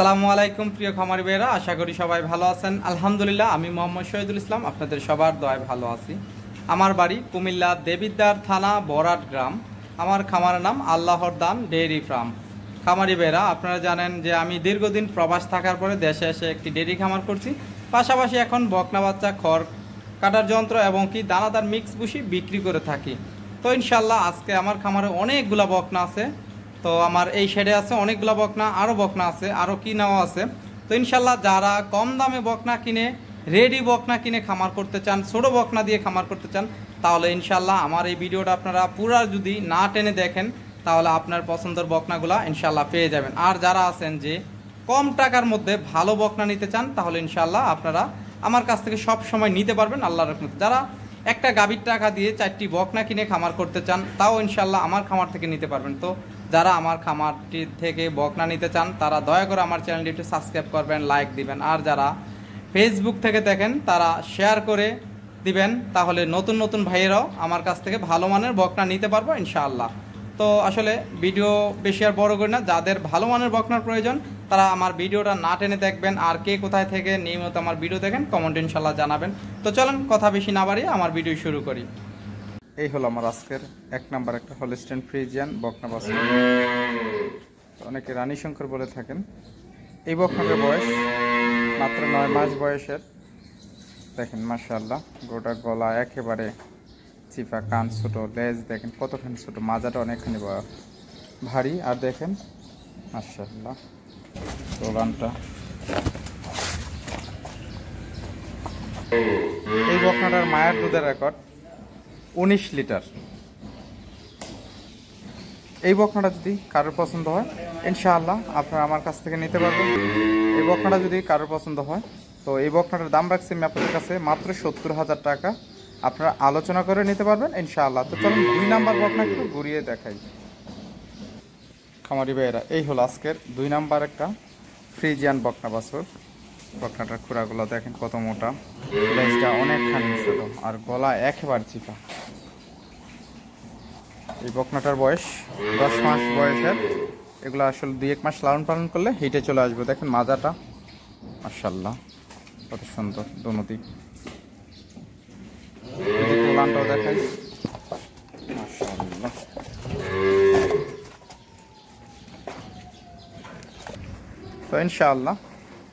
আসসালামু আলাইকুম প্রিয় খামারি ভাইরা, আশা করি সবাই ভালো আছেন। আলহামদুলিল্লাহ, আমি মোহাম্মদ শহীদুল ইসলাম আপনাদের সবার দয়ায় ভালো আছি। আমার বাড়ি কুমিল্লা দেবিদ্বার থানা বরাট গ্রাম। আমার খামারের নাম আল্লাহর দান ডেইরি ফার্ম। খামারি ভাইরা, আপনারা জানেন যে আমি দীর্ঘদিন প্রবাস থাকার পরে দেশে এসে একটি ডেইরি খামার করছি। পাশাপাশি এখন বকনা বাচ্চা, খড় কাটার যন্ত্র এবং কি দানাদার মিক্স ভুসি বিক্রি করে থাকি। তো ইনশাল্লাহ আজকে আমার খামারে অনেকগুলা বকনা আছে। তো আমার এই শেডে আছে অনেকগুলো বকনা, আরও বকনা আছে, আরও কিনাও আছে। তো ইনশাল্লাহ যারা কম দামে বকনা কিনে, রেডি বকনা কিনে খামার করতে চান, ছোটো বকনা দিয়ে খামার করতে চান, তাহলে ইনশাল্লাহ আমার এই ভিডিওটা আপনারা পুরা যদি না টেনে দেখেন, তাহলে আপনার পছন্দের বকনাগুলা ইনশাল্লাহ পেয়ে যাবেন। আর যারা আছেন যে কম টাকার মধ্যে ভালো বকনা নিতে চান, তাহলে ইনশাল্লাহ আপনারা আমার কাছ থেকে সব সময় নিতে পারবেন আল্লাহর রহমতে। যারা একটা গাভীর টাকা দিয়ে 4টি বকনা কিনে খামার করতে চান, তাও ইনশাল্লাহ আমার খামার থেকে নিতে পারবেন। তো যারা আমার খামারটি থেকে বকনা নিতে চান, তারা দয়া করে আমার চ্যানেলটি একটু সাবস্ক্রাইব করবেন, লাইক দিবেন। আর যারা ফেসবুক থেকে দেখেন, তারা শেয়ার করে দিবেন, তাহলে নতুন নতুন ভাইয়েরাও আমার কাছ থেকে ভালো মানের বকনা নিতে পারবো ইনশাআল্লাহ। তো আসলে ভিডিও বেশি আর বড় করি না, যাদের ভালো মানের বকনার প্রয়োজন তারা আমার ভিডিওটা না টেনে দেখবেন। আর কে কোথায় থেকে নিয়মিত আমার ভিডিও দেখেন, কমেন্ট ইনশাল্লাহ জানাবেন। তো চলেন কথা বেশি না বাড়িয়ে আমার ভিডিও শুরু করি। এই হলো আমার আজকের এক নাম্বার একটা হলস্টেইন ফ্রিজিয়ান বকনা বাছুর। অনেকে রানী শঙ্কর বলে থাকেন। এই বকনাটার বয়স মাত্র 9 মাস বয়সের। দেখেন মাশাআল্লাহ, গোটা গলা একেবারে চিপা, কান ছোট, লেজ দেখেন কতখানি ছোট, মাজাটা অনেকখানি ভারী। আর দেখেন মাশাআল্লাহ দোলানটা। এই বকনাটার মায়ের দুধের রেকর্ড 19 লিটার। এই বকনাটা যদি কারোর পছন্দ হয়, ইনশাআল্লাহ আপনারা আমার কাছ থেকে নিতে পারবেন। এই বকনাটা যদি কারোর পছন্দ হয়, তো এই বকনাটার দাম রাখছি আমি আপনাদের কাছে মাত্র 70,000 টাকা। আপনারা আলোচনা করে নিতে পারবেন ইনশাআল্লাহ। তো চলুন 2 নাম্বার বকনা একটু ঘুরিয়ে দেখাই। খামারি ভাইয়েরা, এই হলো আজকের 2 নাম্বার একটা ফ্রিজিয়ান বকনা বাছুর। বকনাটার খুঁড়াগুলো দেখেন কত মোটা, লেজটা অনেকখানি ছোট, আর গলা একেবারে চিপা। এই বকনাটার বয়স 10 মাস বয়সের। এগুলো আসলে 2-1 মাস লালন পালন করলে হিটে চলে আসবে। দেখেন মাজাটা মাশাআল্লাহ কত সুন্দর, দোনো দিক। তোলানটাও দেখাই মাশাআল্লাহ। তো ইনশাআল্লাহ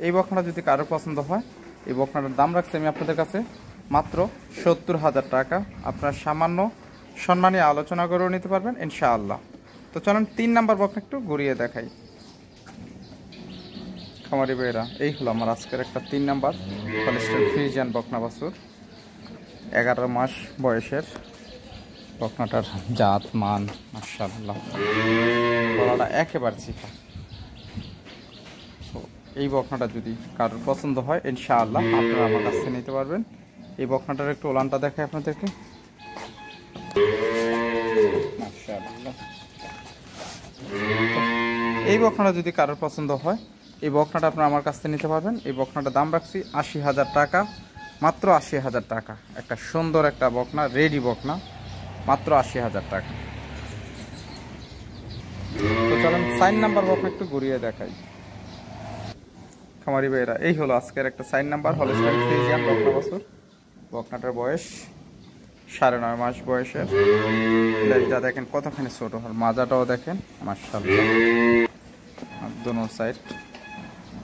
এই বকনাটা যদি কারোর পছন্দ হয়, এই বকনাটার দাম রাখছি আমি আপনাদের কাছে মাত্র 70,000 টাকা। আপনারা সামান্য সম্মানী আলোচনা করেও নিতে পারবেন ইনশাআল্লাহ। তো চলুন 3 নাম্বার বকনা একটু ঘুরিয়ে দেখাই। খামারি ভাইয়েরা, এই হলো আমার আজকের একটা 3 নাম্বার হলস্টেইন ফ্রিজিয়ান বকনা বাছুর। 11 মাস বয়সের। বকনাটার জাত মান মাশাআল্লাহ, গলাটা একেবারে চিপা। তো এই বকনাটা যদি কারোর পছন্দ হয়, ইনশাআল্লাহ আপনারা আমার কাছ থেকে নিতে পারবেন। এই বকনাটার একটু ওলানটা দেখাই আপনাদেরকে মাশাআল্লাহ। এই বকনাটা যদি কারোর পছন্দ হয়, এই বকনাটা আপনারা আমার কাছ থেকে নিতে পারবেন। এই বকনাটার দাম রাখছি 80,000 টাকা, মাত্র 80,000 টাকা। একটা সুন্দর একটা বকনা, রেডি বকনা, মাত্র 80,000 টাকা। তো চলেন 4 নাম্বার বকনা একটু ঘুরিয়ে দেখাই। খামারি ভাইয়েরা, এই হলো আজকের একটা 4 নাম্বার হলস্টেইন ফ্রিজিয়ান বকনা বাছুর। বকনাটার বয়স 9.5 মাস বয়সের। লেজটা দেখেন কতখানি ছোট, আর মাজাটাও দেখেন মাশাআল্লাহ, আর দোনো সাইড।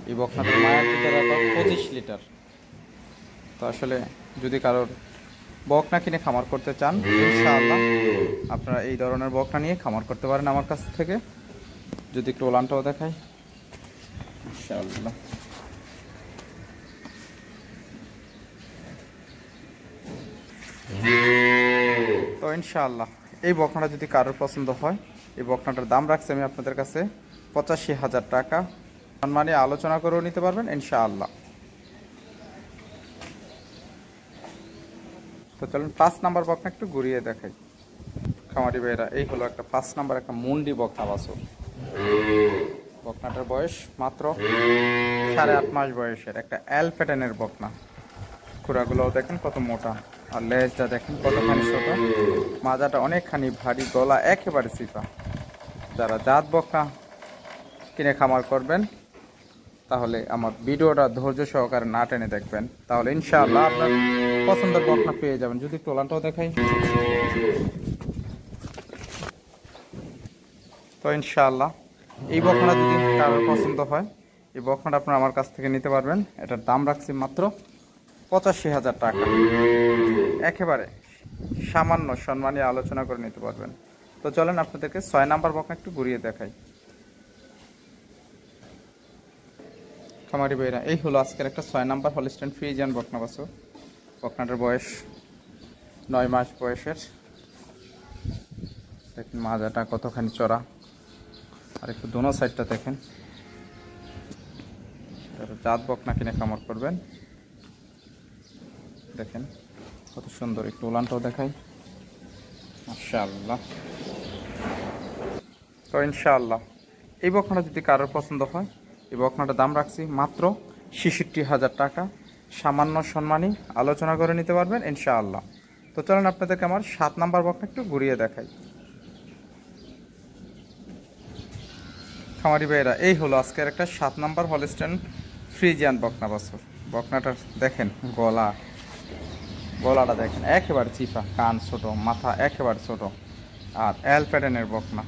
এই বকনাটার মায়ের দুধের রেকর্ড 25 লিটার। তো আসলে যদি কারোর বকনা কিনে খামার করতে চান, ইনশাআল্লাহ আপনারা এই ধরনের বকনা নিয়ে খামার করতে পারেন আমার কাছ থেকে। যদি একটু ওলানটাও দেখাই ইনশাআল্লাহ। তো ইনশাআল্লাহ এই বকনাটা যদি কারোর পছন্দ হয়, এই বকনাটার দাম রাখছি আমি আপনাদের কাছে 85,000 টাকা। সম্মানে আলোচনা করেও নিতে পারবেন ইনশাআল্লাহ। তো চলুন 5 নাম্বার বকনা একটু ঘুরিয়ে দেখাই। খামারি ভাইয়েরা, এই হলো একটা 5 নাম্বার একটা মুন্ডি বকনা বাছুর। বকনাটার বয়স মাত্র 8.5 মাস বয়সের। একটা এল প্যাটার্নের বকনা। খুঁড়াগুলোও দেখেন কত মোটা, আর লেজটা দেখেন কতখানি ছোট, মাজাটা অনেকখানি ভারী, গলা একেবারে চিপা। যারা জাত বকনা কিনে খামার করবেন, তাহলে আমার ভিডিওটা ধৈর্য সহকারে না টেনে দেখবেন, তাহলে ইনশাআল্লাহ আপনার পছন্দের বকনা পেয়ে যাবেন। যদি একটু ওলানটাও দেখাই, তো ইনশাআল্লাহ এই বকনাটা যদি কারোর পছন্দ হয়, এই বকনাটা আপনারা আমার কাছ থেকে নিতে পারবেন। এটার দাম রাখছি মাত্র 85,000 টাকা। একেবারে সামান্য সম্মানী আলোচনা করে নিতে পারবেন। তো চলেন আপনাদেরকে 6 নাম্বার বকনা একটু ঘুরিয়ে দেখাই। খামারি ভাইরা, এই হলো আজকের একটা 6 নাম্বার হলিস্টাইন ফ্রিজিয়ান বকনা বাছুর। বকনাটার বয়স 9 মাস বয়সের। দেখেন মাজাটা কতখানি চড়া, আর একটু দোনো সাইডটা দেখেন। জাত বকনা কিনে খামার করবেন। দেখেন কত সুন্দর, একটু ওলানটাও দেখাই। মাশাআল্লাহ। তো ইনশাআল্লাহ এই বকনাটা যদি কারোর পছন্দ হয়, এই বকনাটার দাম রাখছি মাত্র 66,000 টাকা। সামান্য সম্মানী আলোচনা করে নিতে পারবেন ইনশাআল্লাহ। তো চলেন আপনাদেরকে আমার 7 নাম্বার বকনা একটু ঘুরিয়ে দেখাই। খামারি ভাইরা, এই হলো আজকের একটা 7 নাম্বার হলিস্টাইন ফ্রিজিয়ান বকনা বাছুর। বকনাটা দেখেন, গলাটা দেখেন একেবারে চিপা, কান ছোট, মাথা একেবারে ছোট, আর এল প্যাটার্নের বকনা।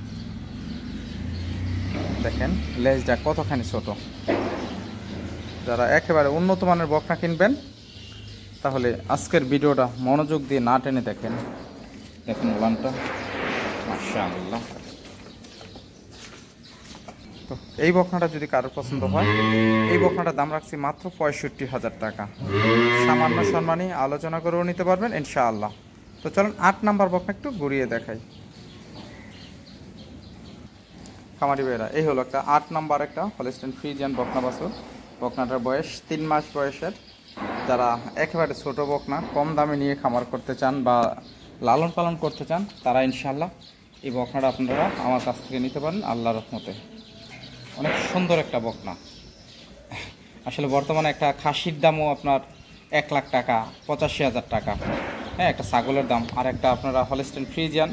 দেখেন লেজটা কতখানি ছোট। যারা একেবারে উন্নত মানের বকনা কিনবেন, তাহলে আজকের ভিডিওটা মনোযোগ দিয়ে না টেনে দেখেন। দেখেন ওলানটা, মাশাআল্লাহ। তো এই বকনাটা যদি কারোর পছন্দ হয়, এই বকনাটার দাম রাখছি মাত্র 65,000 টাকা। সামান্য সম্মানী আলোচনা করেও নিতে পারবেন ইনশাআল্লাহ। তো চলুন 8 নাম্বার বকনা একটু ঘুরিয়ে দেখাই। খামারি ভাইরা, এই হলো একটা 8 নাম্বার একটা হলিস্টাইন ফ্রিজিয়ান বকনা বাছুর। বকনাটার বয়স 3 মাস বয়সের। যারা একেবারে ছোট বকনা কম দামে নিয়ে খামার করতে চান বা লালন পালন করতে চান, তারা ইনশাআল্লাহ এই বকনাটা আপনারা আমার কাছ থেকে নিতে পারেন আল্লাহর রহমতে। অনেক সুন্দর একটা বকনা। আসলে বর্তমানে একটা খাসির দামও আপনার 1 লাখ টাকা, 85,000 টাকা, হ্যাঁ, একটা ছাগলের দাম। আর একটা আপনারা হলিস্টাইন ফ্রিজিয়ান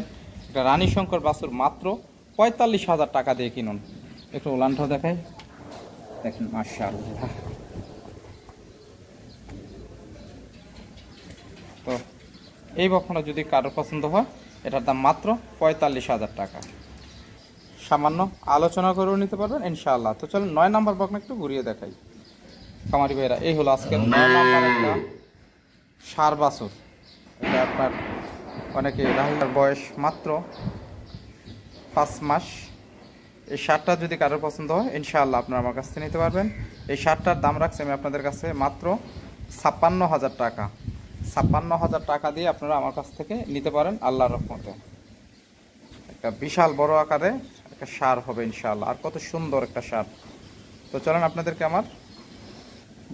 একটা রানী শঙ্কর বাছুর মাত্র 45,000 টাকা দিয়ে কিনুন। একটু ওলানটাও দেখাই, দেখেন মাশাআল্লাহ। তো এই বকনা যদি কারোর পছন্দ হয়, এটার দাম মাত্র 45,000 টাকা। সামান্য আলোচনা করেও নিতে পারবেন ইনশাআল্লাহ। তো চলুন 9 নাম্বার বকনা একটু ঘুরিয়ে দেখাই। খামারি ভাইরা, এই হলো আজকের 9 নাম্বার একটা ষাঁড় বাছুর। এটা আপনার অনেকে রাহিলার বয়স মাত্র 5 মাস। এই ষাঁড়টা যদি কারোর পছন্দ হয়, ইনশাআল্লাহ আপনারা আমার কাছ থেকে নিতে পারবেন। এই ষাঁড়টার দাম রাখছি আমি আপনাদের কাছে মাত্র 56,000 টাকা। 56,000 টাকা দিয়ে আপনারা আমার কাছ থেকে নিতে পারেন আল্লাহর রহমতে। একটা বিশাল বড় আকারে একটা ষাঁড় হবে ইনশাআল্লাহ, আর কত সুন্দর একটা ষাঁড়। তো চলেন আপনাদেরকে আমার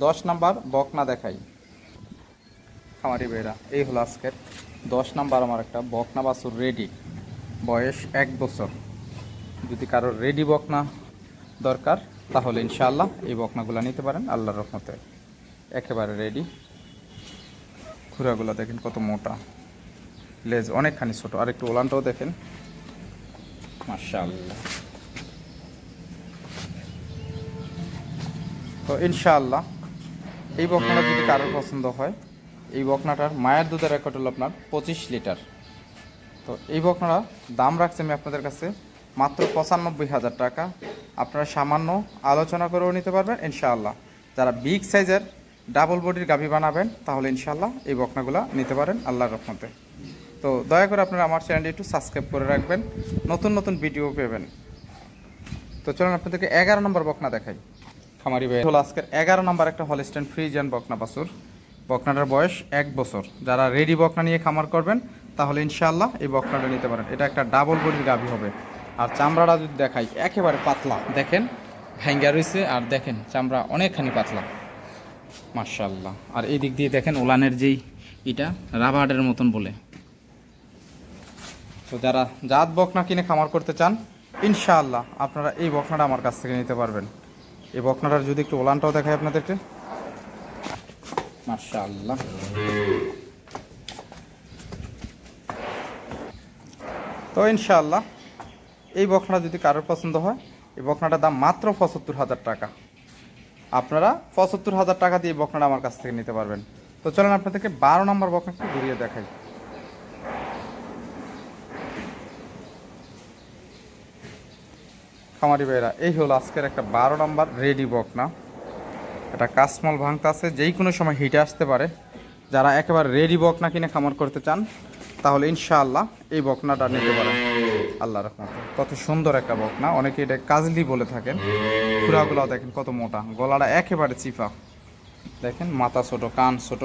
10 নাম্বার বকনা দেখাই। খামারি ভাইরা, এই হলো আজকের 10 নাম্বার আমার একটা বকনা বাছুর রেডি, বয়স 1 বছর। যদি কারোর রেডি বকনা দরকার, তাহলে ইনশাআল্লাহ এই বকনাগুলো নিতে পারেন আল্লাহর রহমতে। একেবারে রেডি। খুরাগুলো দেখেন কত মোটা, লেজ অনেকখানি ছোট, আর একটু ওলানটাও দেখেন মাশাআল্লাহ। তো ইনশাআল্লাহ এই বকনাটা যদি কারোর পছন্দ হয়, এই বকনাটার মায়ের দুধের রেকর্ড হলো আপনার 25 লিটার। তো এই বকনাটা দাম রাখছি আমি আপনাদের কাছে মাত্র 95,000 টাকা। আপনারা সামান্য আলোচনা করেও নিতে পারবেন ইনশাআল্লাহ। যারা বিগ সাইজের ডাবল বডির গাভী বানাবেন, তাহলে ইনশাআল্লাহ এই বকনাগুলো নিতে পারেন আল্লাহর রহমতে। তো দয়া করে আপনারা আমার চ্যানেলটি একটু সাবস্ক্রাইব করে রাখবেন, নতুন নতুন ভিডিও পেবেন। তো চলুন আপনাদেরকে 11 নম্বর বকনা দেখাই। খামারি ভাই, হলো আজকের 11 নম্বর একটা হলিস্টাইন ফ্রিজিয়ান বকনা বাছুর। বকনাটার বয়স 1 বছর। যারা রেডি বকনা নিয়ে খামার করবেন, তাহলে ইনশাআল্লাহ এই বকনাটা নিতে পারেন। এটা একটা ডাবল বডির গাভী হবে। আর চামড়াটা যদি দেখাই, একেবারে পাতলা, দেখেন ভাঙ্গা রয়েছে, আর দেখেন চামড়া অনেকখানি পাতলা মাশাআল্লাহ। আর এই দিক দিয়ে দেখেন ওলানের যেই এটা রাবারের মতন বলে। তো যারা জাত বকনা কিনে খামার করতে চান, ইনশাআল্লাহ আপনারা এই বকনাটা আমার কাছ থেকে নিতে পারবেন। এই বকনাটার যদি একটু ওলানটাও দেখাই আপনাদেরকে, মাশাআল্লাহ। তো ইনশাআল্লাহ এই বকনাটা যদি কারোর পছন্দ হয়, এই বকনাটার দাম মাত্র 75,000 টাকা। আপনারা ৭৫,০০০ টাকা দিয়ে বকনাটা আমার কাছ থেকে নিতে পারবেন। তো চলেন আপনাদেরকে ১২ নম্বর বকনা একটু ঘুরিয়ে দেখাই। খামারি ভাইরা, এই হলো আজকের একটা ১২ নম্বর রেডি বকনা। এটা কাসমল ভাঙতে আছে, যেই কোনো সময় হিটে আসতে পারে। যারা একেবারে রেডি বকনা কিনে খামার করতে চান তাহলে ইনশাআল্লাহ এই বকনাটা নিতে পারেন আল্লাহ রহমতে। কত সুন্দর একটা বকনা, অনেকে এটা কাজলি বলে থাকেন। খুরাগুলো দেখেন কত মোটা, গলাটা একেবারে চিফা, দেখেন মাথা ছোট, কান ছোট।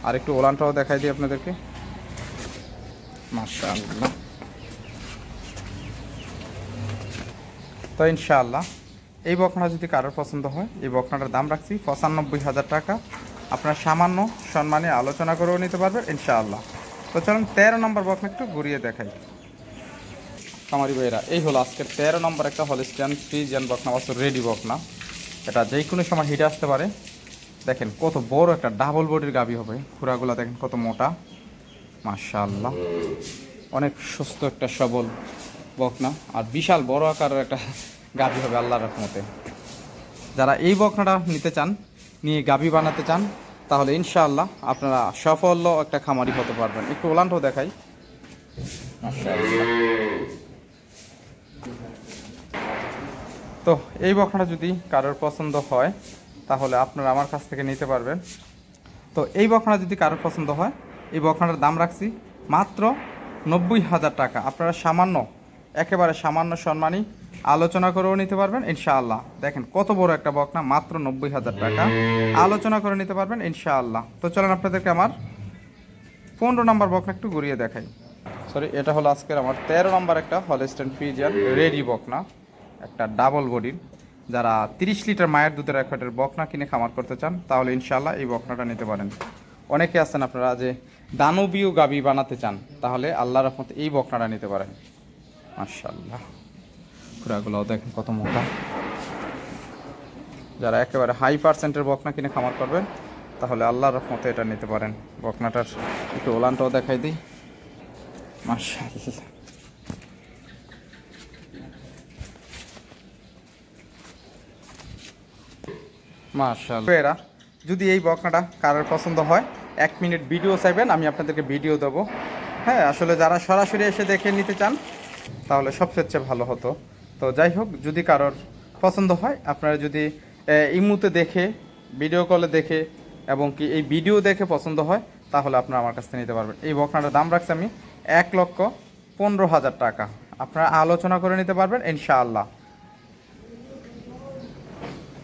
আর একটু ওলানটাও দেখাই দিই আপনাদেরকে, মাশাআল্লাহ। তো ইনশাআল্লাহ এই বকনা যদি কারোর পছন্দ হয়, এই বকনাটার দাম রাখছি ৯৫,০০০ টাকা। আপনারা সামান্য সম্মানে আলোচনা করেও নিতে পারবেন ইনশাআল্লাহ। তো চলুন ১৩ নম্বর বকনা একটু ঘুরিয়ে দেখাই। খামারি ভাইরা, এই হলো আজকের ১৩ নম্বর একটা হলিস্টিয়ান ফ্রিজিয়ান বকনা বাছুর রেডি বকনা। এটা যেই কোনো সময় হিটে আসতে পারে। দেখেন কত বড় একটা ডাবল বডির গাভী হবে, খুরাগুলা দেখেন কত মোটা, মাশাআল্লাহ। অনেক সুস্থ একটা সবল বকনা, আর বিশাল বড় আকারের একটা গাভী হবে আল্লাহর রহমতে। যারা এই বকনাটা নিতে চান, নিয়ে গাভী বানাতে চান, তাহলে ইনশাআল্লাহ আপনারা সফল একটা খামারি হতে পারবেন। একটু ওলানটাও দেখাই, মাশাআল্লাহ। তো এই বকনাটা যদি কারোর পছন্দ হয় তাহলে আপনারা আমার কাছ থেকে নিতে পারবেন। তো এই বকনাটা যদি কারোর পছন্দ হয়, এই বকনাটার দাম রাখছি মাত্র ৯০,০০০ টাকা। আপনারা সামান্য, একেবারে সামান্য সম্মানী আলোচনা করেও নিতে পারবেন ইনশাআল্লাহ। দেখেন কত বড় একটা বকনা, মাত্র ৯০,০০০ টাকা, আলোচনা করে নিতে পারবেন ইনশাআল্লাহ। তো চলেন আপনাদেরকে আমার ১৫ নম্বর বকনা একটু ঘুরিয়ে দেখাই। সরি, এটা হলো আজকের আমার ১৩ নম্বর একটা হলিস্টিয়ান ফ্রিজিয়ান রেডি বকনা, একটা ডাবল বডির। যারা ৩০ লিটার মায়ের দুধের এক প্যাকেটের বকনা কিনে খামার করতে চান তাহলে ইনশাআল্লাহ এই বকনাটা নিতে পারেন। অনেকে আছেন আপনারা যে দানবীয় গাভী বানাতে চান, তাহলে আল্লাহর রহমতে এই বকনাটা নিতে পারেন, মাশাআল্লাহ। খুরাগুলোও দেখেন কত মোটা। যারা একেবারে হাই পার্সেন্টের বকনা কিনে খামার করবেন তাহলে আল্লাহর রহমতে এটা নিতে পারেন। বকনাটার একটু ওলানটাও দেখাই দিই, মাশাআল্লাহ। মাশাআল্লাহ। এরা যদি এই বকনাটা কারোর পছন্দ হয়, ১ মিনিট ভিডিও চাইবেন, আমি আপনাদেরকে ভিডিও দেবো। হ্যাঁ, আসলে যারা সরাসরি এসে দেখে নিতে চান তাহলে সবচেয়ে ভালো হতো। তো যাই হোক, যদি কারোর পছন্দ হয়, আপনারা যদি ইমুতে দেখে, ভিডিও কলে দেখে এবং কি এই ভিডিও দেখে পছন্দ হয় তাহলে আপনারা আমার কাছ থেকে নিতে পারবেন। এই বকনাটার দাম রাখছি আমি ১,১৫,০০০ টাকা। আপনারা আলোচনা করে নিতে পারবেন ইনশাআল্লাহ।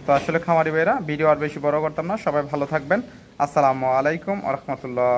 তো আসলে খামারি ভাইরা, ভিডিও আর বেশি বড় করতাম না। সবাই ভালো থাকবেন। আসসালামু আলাইকুম ওয়া রাহমাতুল্লাহ।